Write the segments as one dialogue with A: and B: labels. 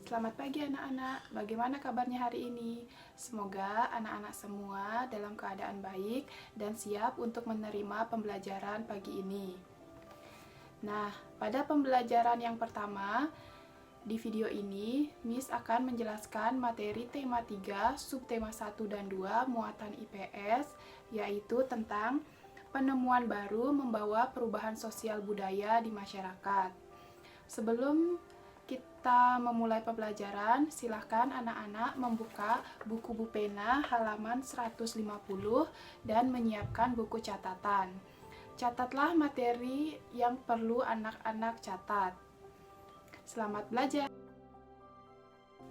A: Selamat pagi anak-anak, bagaimana kabarnya hari ini? Semoga anak-anak semua dalam keadaan baik dan siap untuk menerima pembelajaran pagi ini. Nah, pada pembelajaran yang pertama, di video ini, Miss akan menjelaskan materi tema 3, subtema 1 dan 2, muatan IPS, yaitu tentang penemuan baru membawa perubahan sosial budaya di masyarakat. Sebelum kita memulai pembelajaran, silahkan anak-anak membuka buku pena halaman 150 dan menyiapkan buku catatan. Catatlah materi yang perlu anak-anak catat. Selamat belajar!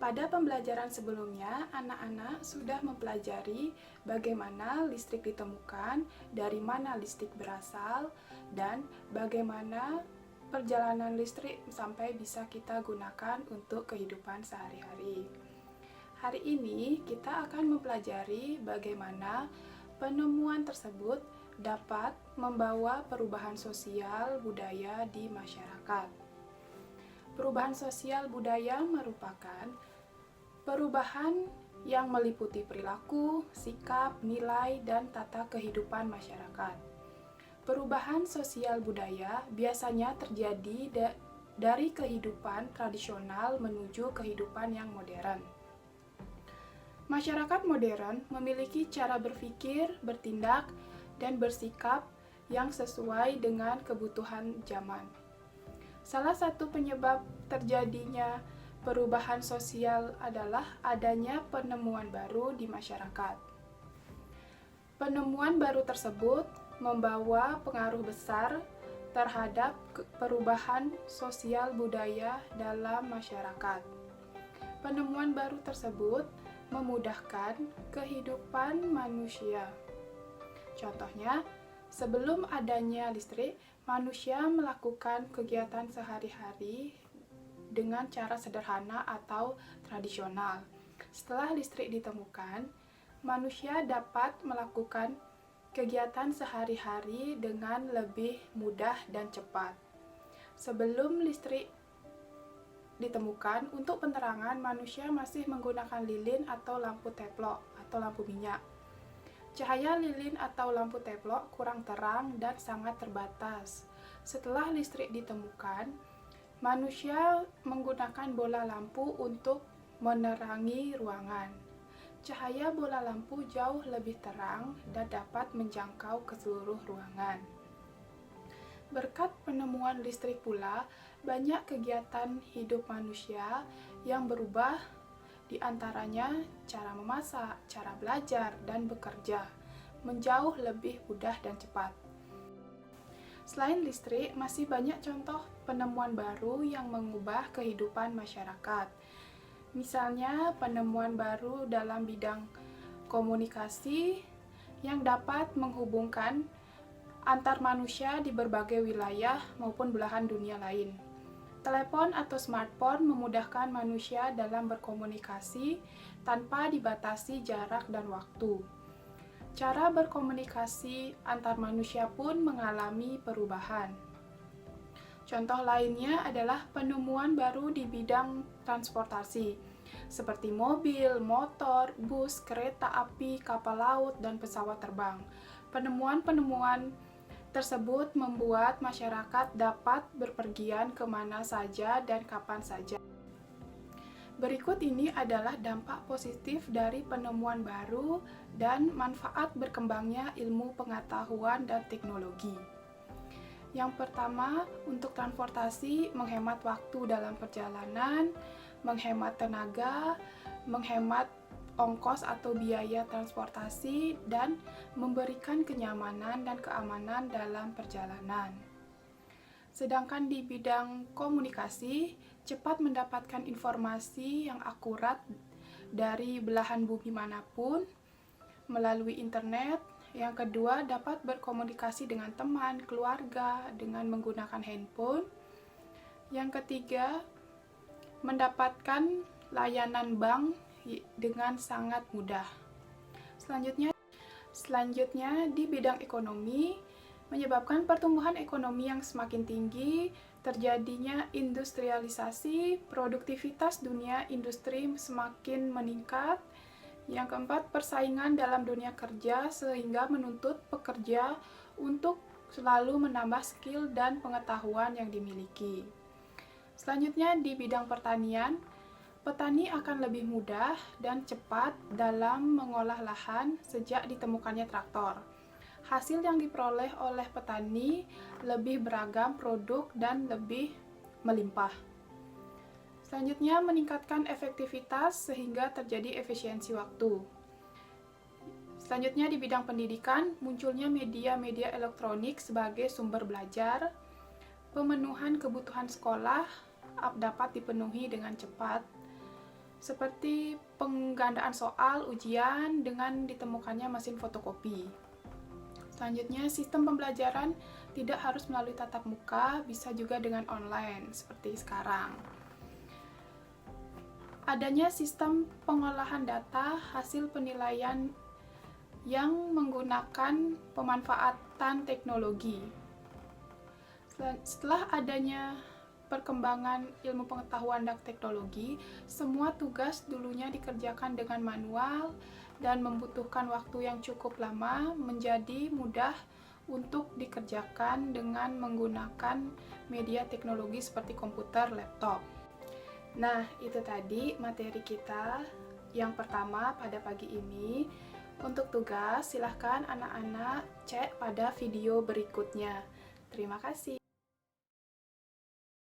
A: Pada pembelajaran sebelumnya, anak-anak sudah mempelajari bagaimana listrik ditemukan, dari mana listrik berasal, dan bagaimana perjalanan listrik sampai bisa kita gunakan untuk kehidupan sehari-hari. Hari ini kita akan mempelajari bagaimana penemuan tersebut dapat membawa perubahan sosial budaya di masyarakat. Perubahan sosial budaya merupakan perubahan yang meliputi perilaku, sikap, nilai, dan tata kehidupan masyarakat. Perubahan sosial budaya biasanya terjadi dari kehidupan tradisional menuju kehidupan yang modern. Masyarakat modern memiliki cara berpikir, bertindak, dan bersikap yang sesuai dengan kebutuhan zaman. Salah satu penyebab terjadinya perubahan sosial adalah adanya penemuan baru di masyarakat. Penemuan baru tersebut membawa pengaruh besar terhadap perubahan sosial budaya dalam masyarakat. Penemuan baru tersebut memudahkan kehidupan manusia. Contohnya, sebelum adanya listrik, manusia melakukan kegiatan sehari-hari dengan cara sederhana atau tradisional. Setelah listrik ditemukan, manusia dapat melakukan kegiatan sehari-hari dengan lebih mudah dan cepat. Sebelum listrik ditemukan, untuk penerangan manusia masih menggunakan lilin atau lampu teplok atau lampu minyak. Cahaya lilin atau lampu teplok kurang terang dan sangat terbatas. Setelah listrik ditemukan, manusia menggunakan bola lampu untuk menerangi ruangan. Cahaya bola lampu jauh lebih terang dan dapat menjangkau ke seluruh ruangan. Berkat penemuan listrik pula, banyak kegiatan hidup manusia yang berubah, di antaranya cara memasak, cara belajar, dan bekerja, menjauh lebih mudah dan cepat. Selain listrik, masih banyak contoh penemuan baru yang mengubah kehidupan masyarakat. Misalnya, penemuan baru dalam bidang komunikasi yang dapat menghubungkan antar manusia di berbagai wilayah maupun belahan dunia lain. Telepon atau smartphone memudahkan manusia dalam berkomunikasi tanpa dibatasi jarak dan waktu. Cara berkomunikasi antar manusia pun mengalami perubahan. Contoh lainnya adalah penemuan baru di bidang transportasi, seperti mobil, motor, bus, kereta api, kapal laut, dan pesawat terbang. Penemuan-penemuan tersebut membuat masyarakat dapat berpergian kemana saja dan kapan saja. Berikut ini adalah dampak positif dari penemuan baru dan manfaat berkembangnya ilmu pengetahuan dan teknologi. Yang pertama, untuk transportasi, menghemat waktu dalam perjalanan, menghemat tenaga, menghemat ongkos atau biaya transportasi, dan memberikan kenyamanan dan keamanan dalam perjalanan. Sedangkan di bidang komunikasi, cepat mendapatkan informasi yang akurat dari belahan bumi manapun melalui internet. Yang kedua, dapat berkomunikasi dengan teman, keluarga dengan menggunakan handphone. Yang ketiga, mendapatkan layanan bank dengan sangat mudah. Selanjutnya di bidang ekonomi, menyebabkan pertumbuhan ekonomi yang semakin tinggi, terjadinya industrialisasi, produktivitas dunia industri semakin meningkat. Yang keempat, persaingan dalam dunia kerja sehingga menuntut pekerja untuk selalu menambah skill dan pengetahuan yang dimiliki. Selanjutnya di bidang pertanian, petani akan lebih mudah dan cepat dalam mengolah lahan sejak ditemukannya traktor. Hasil yang diperoleh oleh petani lebih beragam produk dan lebih melimpah. Selanjutnya, meningkatkan efektivitas sehingga terjadi efisiensi waktu. Selanjutnya, di bidang pendidikan, munculnya media-media elektronik sebagai sumber belajar. Pemenuhan kebutuhan sekolah dapat dipenuhi dengan cepat, seperti penggandaan soal ujian dengan ditemukannya mesin fotokopi. Selanjutnya, sistem pembelajaran tidak harus melalui tatap muka, bisa juga dengan online, seperti sekarang. Adanya sistem pengolahan data hasil penilaian yang menggunakan pemanfaatan teknologi. Setelah adanya perkembangan ilmu pengetahuan dan teknologi, semua tugas dulunya dikerjakan dengan manual dan membutuhkan waktu yang cukup lama menjadi mudah untuk dikerjakan dengan menggunakan media teknologi seperti komputer, laptop. Nah, itu tadi materi kita yang pertama pada pagi ini. Untuk tugas, silahkan anak-anak cek pada video berikutnya. Terima kasih.